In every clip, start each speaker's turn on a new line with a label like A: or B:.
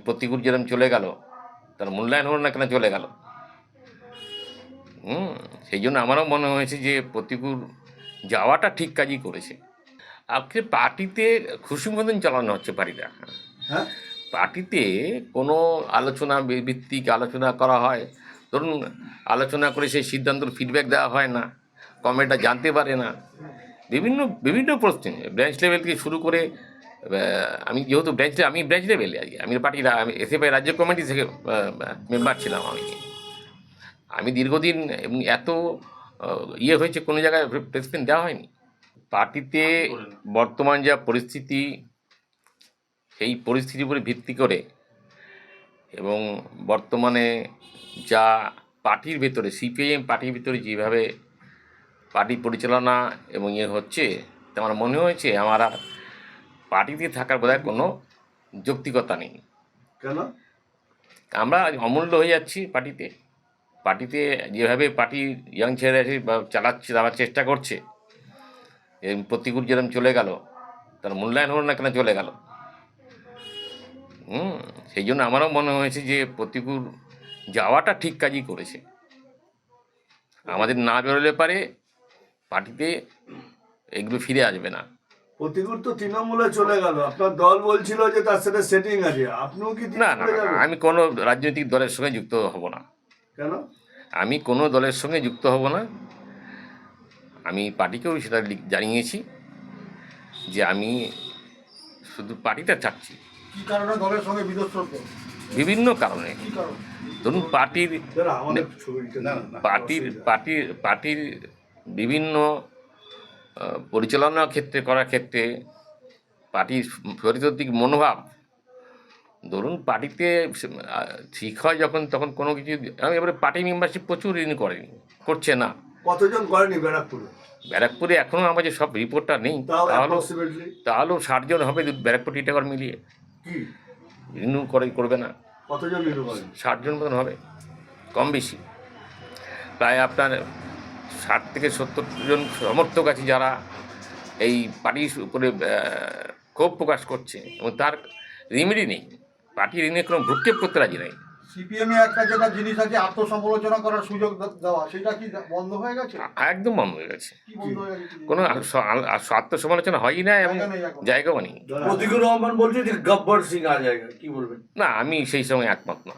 A: প্রতিকূল যেরকম চলে গেল, তার মূল্যায়ন হলো না কেন চলে গেল। সেই জন্য আমারও মনে হয়েছে যে প্রতিকূল যাওয়াটা ঠিক কাজই করেছে। আজকে পার্টিতে খুশি মতন চালানো হচ্ছে পার্টিটা।
B: হ্যাঁ,
A: পার্টিতে কোনো আলোচনা ভিত্তিক আলোচনা করা হয়, ধরুন আলোচনা করে সেই সিদ্ধান্তর ফিডব্যাক দেওয়া হয় না, কমেন্টটা জানতে পারে না, বিভিন্ন বিভিন্ন প্রশ্নে ব্রাঞ্চ লেভেল থেকে শুরু করে আমি যেহেতু আমি ব্রাঞ্চ লেভেলে আছি, আমি পার্টির আমি এসএফআই রাজ্য কমিটি থেকে মেম্বার ছিলাম। আমি দীর্ঘদিন এবং এত ইয়ে হয়েছে কোনো জায়গায় প্রেসিডেন্ট দেওয়া হয়নি। পার্টিতে বর্তমান যা পরিস্থিতি, সেই পরিস্থিতির উপরে ভিত্তি করে এবং বর্তমানে যা পার্টির ভেতরে সিপিআইএম পার্টির ভিতরে যেভাবে পার্টি পরিচালনা এবং ইয়ে হচ্ছে, তা আমার মনে হয়েছে আমার আর পার্টিতে থাকার বোধহয় কোনো যৌক্তিকতা নেই।
B: কেন?
A: আমরা অমূল্য হয়ে যাচ্ছি পার্টিতে। পার্টিতে যেভাবে পার্টি ইয়াং ছেলেরা এসে চালাচ্ছে, দেওয়ার চেষ্টা করছে, প্রতিকূল যেরকম চলে গেল, তার মূল্যায়ন হলো না কেন চলে গেল। সেই জন্য আমারও মনে হয়েছে যে প্রতিকূল যাওয়াটা ঠিক কাজই করেছে। আমাদের না বেরোলে পারে পার্টিতে এগুলো ফিরে আসবে না।
B: প্রতিকূল তো তৃণমূলে চলে গেল, আপনার দল বলছিল যে তার সাথে সেটিং আছে, আপনিও কি
A: না না না, আমি কোনো রাজনৈতিক দলের সঙ্গে যুক্ত হব না।
B: কেন?
A: আমি কোনো দলের সঙ্গে যুক্ত হব না। আমি পার্টিকেও সেটা জানিয়েছি যে আমি শুধু পার্টিটা চাচ্ছি।
B: কি কারণে দলের সঙ্গে বিদ্বেষ?
A: বিভিন্ন কারণে, ধরুন পার্টির পার্টির বিভিন্ন পরিচালনার ক্ষেত্রে করার ক্ষেত্রে পার্টির চরিত্রিক মনোভাব, ধরুন পার্টিতে ঠিক হয় যখন, তখন কোনো কিছু আমি এবারে পার্টি মেম্বারশিপ প্রচুর করছে না।
B: কতজন করেনি ব্যারাকপুরে?
A: ব্যারাকপুরে এখনও আমার যে সব রিপোর্টটা নেই, তাহলেও 60 জন হবে ব্যারাকপুর টিটাগড় মিলিয়ে।
B: কি
A: রিনিউ করবে না?
B: কতজন রিনিউ করেন?
A: 60 জন মতন হবে, কম বেশি প্রায় আপনার 60 থেকে 70 জন সমর্থক আছে যারা এই পার্টির উপরে ক্ষোভ প্রকাশ করছে এবং তার রেমেডি নেই। পার্টি ঋণে কোনো ভ্রুক্ষেপ করতে রাজি নাই।
C: সিপিএমে একটা যেটা জিনিস আছে আত্মসমালোচনা করার সুযোগ দেওয়া, সেটা কি বন্ধ হয়ে গেছে?
A: একদম বন্ধ হয়ে গেছে।
C: কি বন্ধ হয়ে গেছে?
A: কোনো আত্মসমালোচনা হয়ই না এবং জায়গাও নেই।
D: প্রতিকুর রহমান বলছে যে গব্বর সিং আ জায়গা, কি বলবেন?
A: না, আমি সেই সঙ্গে একমত না।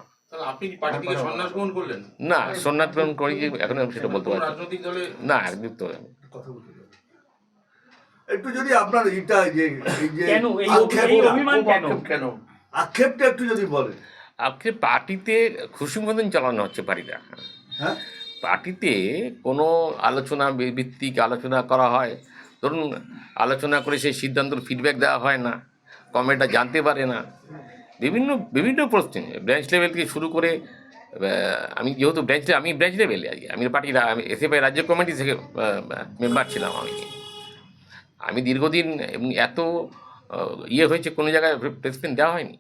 E: আপনি কি পার্টি থেকে সন্ন্যাস গ্রহণ করলেন?
A: না, সন্ন্যাস গ্রহণ করি যে এখন সেটা বলতে পারছি
E: রাজনৈতিক দলে
A: না, একদম তো
B: একটু যদি আপনার এটা যে
F: কেন এই অভিমান
D: কেন
B: আক্ষেপটা একটু যদি বলেন।
A: আজকে পার্টিতে খুশি মতন চালানো হচ্ছে পার্টিটা।
B: হ্যাঁ,
A: পার্টিতে কোনো আলোচনা ভিত্তিক আলোচনা করা হয়, ধরুন আলোচনা করে সেই সিদ্ধান্তর ফিডব্যাক দেওয়া হয় না, কমেন্টটা জানতে পারে না, বিভিন্ন বিভিন্ন প্রশ্নে ব্রাঞ্চ লেভেল থেকে শুরু করে আমি যেহেতু আমি ব্রাঞ্চ লেভেলে আছি, আমি পার্টির আমি এসএফআই রাজ্য কমিটি থেকে মেম্বার ছিলাম। আমি দীর্ঘদিন এবং এত ইয়ে হয়েছে কোনো জায়গায় প্রেসিডেন্ট দেওয়া হয়নি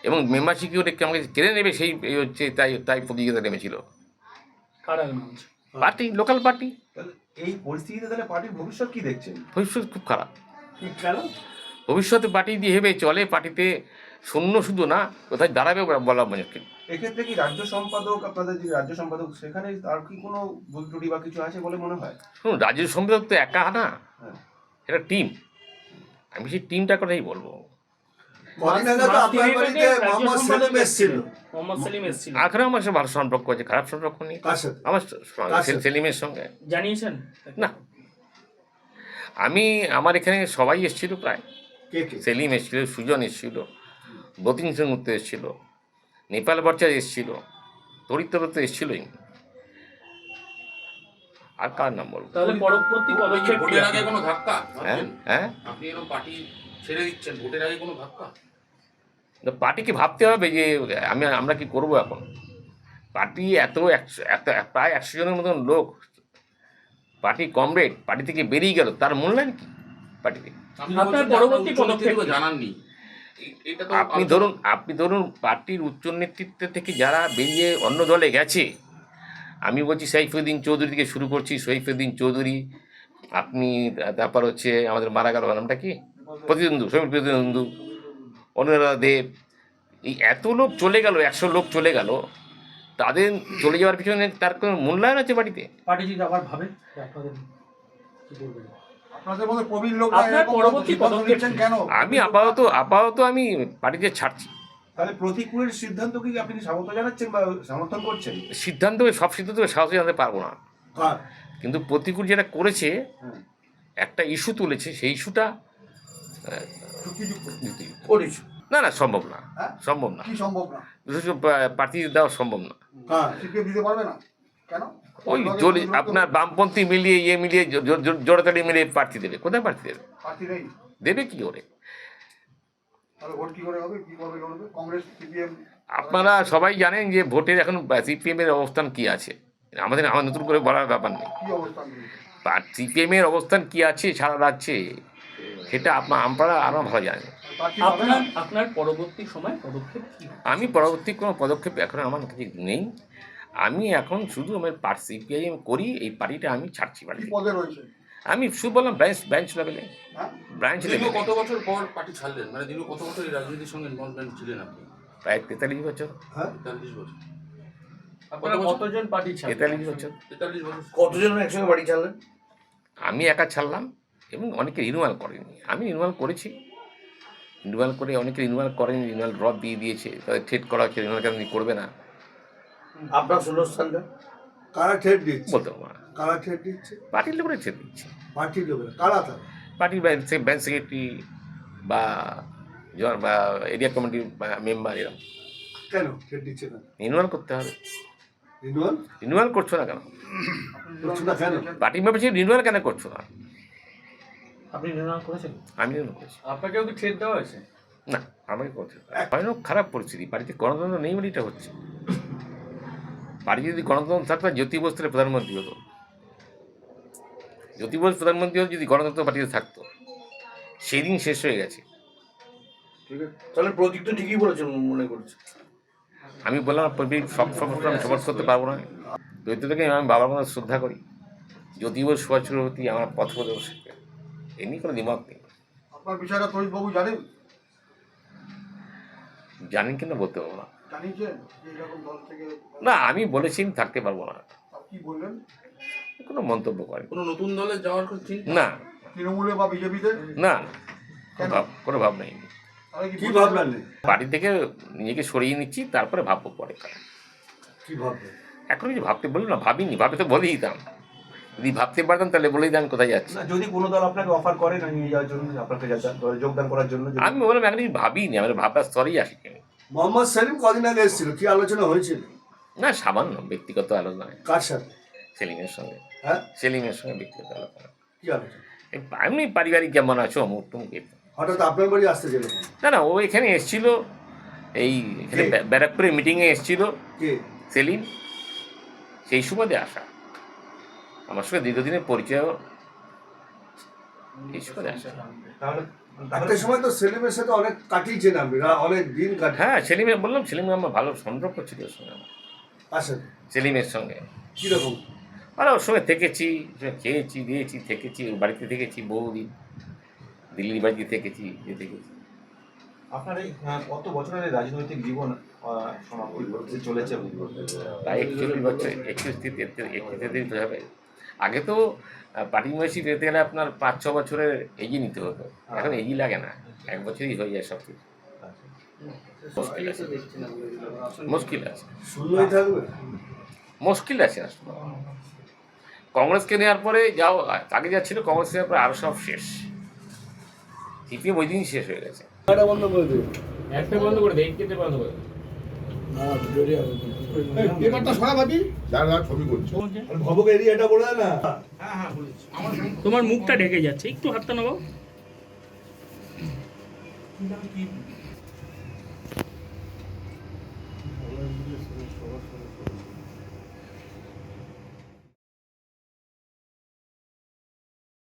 A: এবং মেম্বার সিকিউরিটি আমাকে কেড়ে নেবে সেই হচ্ছে, তাই প্রতিযোগিতা নেমেছিল পার্টি, লোকাল পার্টি।
D: এই পরিস্থিতিতে তাহলে পার্টির ভবিষ্যৎ কি দেখছেন?
A: ভবিষ্যৎ খুব খারাপ। ভবিষ্যতে পার্টি যেভাবে চলে, পার্টিতে শূন্য শুধু না, কোথায় দাঁড়াবে বলা মুশকিল।
D: এক্ষেত্রে কি রাজ্য সম্পাদক, আপনাদের যে রাজ্য সম্পাদক, সেখানে আর কি কোনো ভুল ত্রুটি বা কিছু আছে বলে মনে হয়?
A: শুনুন, রাজ্য সম্পাদক তো একা না,
D: হ্যাঁ।
A: এটা টিম। আমি সেই টিমটার কথাই বলবো। আখড়া আমার সাথে ভালো সম্পর্ক আছে, খারাপ সম্পর্ক নেই আমার সেলিমের সঙ্গে।
F: জানিয়েছেন
A: না, আমার এখানে সবাই এসেছিল, প্রায় সেলিম এসেছিল, সুজন এসেছিল, বতিন সেনগুপ্ত এসেছিল, নেপাল ভট্টাচার্য এসেছিল, তরিত্র তো এসেছিলই। আর কার নাম বলবো?
F: তাহলে পরবর্তী পদক্ষেপ
E: ভোটের আগে কোনো ধাক্কা?
A: হ্যাঁ,
E: আপনি এরকম পার্টি ছেড়ে দিচ্ছেন, ভোটের আগে কোনো ধাক্কা?
A: পার্টিকে ভাবতে হবে যে আমরা কি করব এখন। পার্টি এত প্রায় 100 জনের মতন লোক, পার্টি কমরেড পার্টি থেকে বেরিয়ে গেল, তার মূল্যায়ন কি পার্টিতে?
F: আপনার পরবর্তী পদক্ষেপ
E: জানাননি।
A: আপনি ধরুন পার্টির উচ্চ নেতৃত্ব থেকে যারা বেরিয়ে অন্য দলে গেছে, আমি বলছি সাইফুদ্দিন চৌধুরী থেকে শুরু করছি, সৈফুদ্দিন চৌধুরী, আপনি তারপর হচ্ছে আমাদের মারা গেল নামটা কি, প্রতিদ্বন্দ্বী, শ্রমিক প্রতিদ্বন্দ্বী অনুরাধা দেব, এই এত লোক চলে গেল, 100 লোক চলে গেল, তাদের চলে যাওয়ার পিছনে তার কোনো মূল্যায়ন আছে বাড়িতে?
F: পার্টি যদি আবার ভাবে আপনাদের কি বলবেন?
C: আপনাদের মধ্যে প্রবীণ লোক
F: আপনার পরবর্তী পদক্ষেপ কি?
C: কেন?
A: আমি আপাতত আমি পার্টিতে ছাড়ছি।
D: তাহলে প্রতিকূলের সিদ্ধান্ত কি আপনি স্বাগত জানাচ্ছেন বা সমর্থন করছেন?
A: সব সিদ্ধান্ত সাহস জানাতে পারবো না,
B: কার?
A: কিন্তু প্রতিকূল যেটা করেছে,
D: হ্যাঁ।
A: একটা ইস্যু তুলেছে, সেই ইস্যুটা
C: যুক্তিযুক্ত।
A: না সম্ভব না,
C: হ্যাঁ?
A: সম্ভব না,
C: কি সম্ভব না?
A: প্রার্থী দেওয়া সম্ভব না।
B: কার?
C: সিপিএম দিতে পারবে না কেন?
A: ওই আপনার বামপন্থী মিলিয়ে মিলিয়ে জোড়াতাড়ি মিলিয়ে প্রার্থী দেবে, কোথায় প্রার্থী দেবে?
C: প্রার্থী নেই,
A: দেবে কি করে?
C: তাহলে ভোট কি করে হবে? কি করবে কংগ্রেস সিপিএম?
A: আপনারা সবাই জানেন যে ভোটের এখন সিপিএম এর অবস্থান কি আছে, আমার নতুন করে বলার ব্যাপার নেই।
C: কি অবস্থান নেই?
A: সিপিএম এর অবস্থান কি আছে সারা রাজ্যে, সেটা আপনারা আরও ভালো জানেন।
C: প্রার্থী পাবে না?
F: আপনার পরবর্তী সময় পদক্ষেপ কি?
A: আমি পরবর্তী কোনো পদক্ষেপ এখন আমার কাছে নেই। আমি এখন শুধু আমার সিপিআইএম করি, এই পার্টিটা আমি ছাড়ছি
C: কি
A: বাড়িতে।
C: পদে রয়েছে?
A: আমি শুধু বললাম ব্রাঞ্চ লেভেলে,
C: হ্যাঁ?
A: ব্রাঞ্চ
E: দীর্ঘ
A: লেভেলে
E: কত বছর পর পার্টি ছাড়লেন, মানে দীর্ঘ কত বছর এই রাজনীতির সঙ্গে ইনভলভমেন্ট ছিলেন আপনি?
A: প্রায় 43 বছর।
B: হ্যাঁ?
E: 43 বছর।
F: আপনারা কতজন পার্টি ছাড়বেন?
A: 43 বছর
E: 43 বছর।
D: কতজন একসঙ্গে বাড়ি চাললেন?
A: আমি একা ছাড়লাম এবং অনেকে রিনিউয়াল করেনি, আমি রিনিউয়াল করেছি। রিনিউয়াল করে অনেকে রিনিউয়াল করেনি, রিনিউয়াল ড্রপ দিয়ে দিয়েছে, তাদের থ্রেট করা হচ্ছে রিনিউয়াল কেন করবে না,
D: আপনার শূন্যস্থানটা?
B: কারা ঠেট দিচ্ছে?
A: বলতে পারবো না।
B: কারা ঠেট দিচ্ছে?
A: পার্টির লোকেরা থ্রেট দিচ্ছে,
B: পার্টির লোকেরা। কারা তারা?
A: পার্টির ব্রাঞ্চ সেক্রেটারি বা এরিয়া কমিটির মেম্বার, এরকম।
B: কেন ঠেট দিচ্ছে না?
A: রিনিউয়াল করতে হবে।
B: রিনুয়াল
A: রিনিউয়াল করছো না কেন?
B: করছো না কেন?
A: পার্টি মেম্বার রিনিউয়াল কেন করছো না?
F: আপনি নির্ণয় করেছেন?
A: আমি রিনিউয়াল করেছি
F: আপনাকেও কি থ্রেট দেওয়া হয়েছে?
A: না, আমাকে করছে ভয়ানক খারাপ পরিস্থিতি, বাড়িতে গণতন্ত্র নেই বলেই এটা হচ্ছে। বাড়ি যদি গণতন্ত্র থাকতো, জ্যোতি বসু তাহলে প্রধানমন্ত্রী হতো। জ্যোতি বসু প্রধানমন্ত্রী হতো যদি গণতন্ত্র পার্টিতে থাকতো। সেই দিন শেষ হয়ে গেছে।
D: ঠিক আছে, তাহলে প্রতীক তো ঠিকই বলেছেন মনে করছি।
A: আমি বললাম সব সমস্যা আমি সমাজ করতে পারবো না। দৈত্য থেকে আমি বাবার মতো শ্রদ্ধা করি। জ্যোতি বসু সুভাষ চক্রবর্তী আমার পথ প্রদর্শক, এ নিয়ে কোনো দ্বিমত নেই।
C: আপনার বিষয়টা তরিতবাবু জানেন?
A: জানেন কিনা বলতে পারবো না।
C: জানিয়েছেন যে এরকম দল থেকে?
A: না, আমি বলেছি আমি থাকতে পারবো না,
C: কি বললেন?
A: কোনো মন্তব্য করেন
E: কোনো নতুন দলে যাওয়ার কোনো চিন্তা?
A: না,
C: তৃণমূলে বা বিজেপিতে?
A: না, কোনো ভাব নেই।
C: তাহলে
B: কি ভাবলেন?
A: বাড়ি থেকে নিজেকে সরিয়ে নিচ্ছি, তারপরে ভাববো পরে।
B: কি ভাবলেন?
A: এখন কিছু ভাবতে বললো না, ভাবিনি, ভাবে তো বলেই দিতাম। যদি ভাবতে পারতাম তাহলে বলেই দিতাম কোথায় যাচ্ছি।
D: না, যদি কোনো দল আপনাকে অফার করে না নিয়ে যাওয়ার জন্য, আপনাকে যোগদান করার জন্য,
A: আমি বললাম এখন কিছু ভাবিনি, আমি ভাববার স্তরেই আসি কেন।
B: মোহাম্মদ সেলিম কদিন আগে এসেছিল, কি আলোচনা হয়েছিল?
A: না, সামান্য ব্যক্তিগত আলোচনায়
B: কার সাথে?
A: সেলিমের সঙ্গে।
B: হ্যাঁ?
A: সেলিমের সঙ্গে ব্যক্তিগত আলোচনা।
B: কি আলোচনা?
A: এমনি পারিবারিক কেমন আছো অমুক টুমুক।
B: হঠাৎ আপনার বাড়ি আসতে গেল?
A: না, ও এখানে এসেছিল, এই এখানে ব্যারাকপুরের মিটিংয়ে এসেছিল
B: কে?
A: সেলিম, সেই সুবাদে আসা। আমার সঙ্গে দীর্ঘদিনের পরিচয়, এই সুবাদে আসা।
D: তাহলে
B: একটা সময় তো সেলিমের সাথে অনেক কাটিয়েছেন আপনি, অনেক দিন কাটিয়ে।
A: হ্যাঁ, সেলিমের বললাম, সেলিমের আমার ভালো সম্পর্ক ছিল ওর সঙ্গে আমার।
B: আসেন।
A: সেলিমের সঙ্গে
B: কিরকম?
A: আর ওর সঙ্গে থেকেছি, খেয়েছি দিয়েছি, থেকেছি, ওর বাড়িতে থেকেছি বহুদিন, দিল্লির বাড়িতে থেকেছি, দেখেছি।
D: আপনার এই কত বছরের রাজনৈতিক জীবন সমাপ্তি ঘটতে চলেছে?
A: প্রায় 41 বছর, 31 হবে। আগে তো পার্টি মেম্বারশিপ পেতে গেলে আপনার 5-6 বছরের এগিয়ে নিতে হতো, এখন এগিয়ে লাগে না, 1 বছরই হয়ে যায় সব কিছু। মুশকিল আছে,
B: শূন্যই থাকবে?
A: মুশকিল আছে আসলে। কংগ্রেসকে নেওয়ার পরে যাও, আগে যা ছিল কংগ্রেস নেওয়ার পরে আরও সব শেষ। সিপিএম ওই দিনই শেষ হয়ে গেছে।
B: এটা বন্ধ করে দেবে।
F: একটা বন্ধ করে দেয়, কেটে বন্ধ করে দেয়।
C: পেপারটা সরাবাদি
B: ভবক এরিয়াটা বলে দেয় না।
F: তোমার মুখটা ঢেকে যাচ্ছে, একটু হাতটা নামাও।